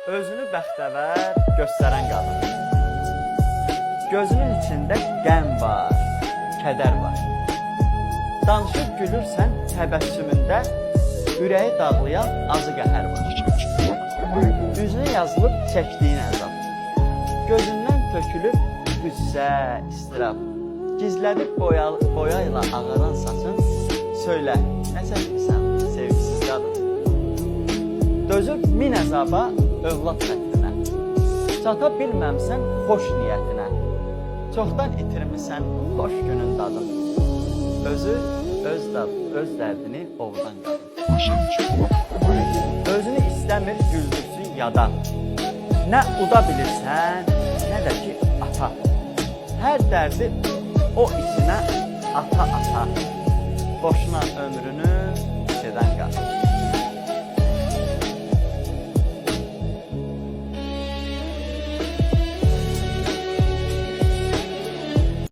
Özünü bəxtəvər göstərən qadın. Gözünün içində qəm var, kədər var. Danışıb gülürsən təbəssümündə, ürəyi dağlayan acı qəhər var. Üzünə yazılıb çəkdiyin əzab. Gözündən tökülüb qüssə, istirab. Gizlədib boya ilə ağaran saçın, söylə, nə çəkmirsən sevgisiz qadın. Dözüb min əzaba övlad xəttinə, çata bilməmsən xoş niyyətinə, çoxdan itirmisən xoş günün dadın, özü öz dərdini ovdan qadın. Özünü istəmir güldürsün yada, nə uda bilirsən, nə də ki ata. Hər dərdi o içinə ata-ata, boşuna ömrünü sedən qadın.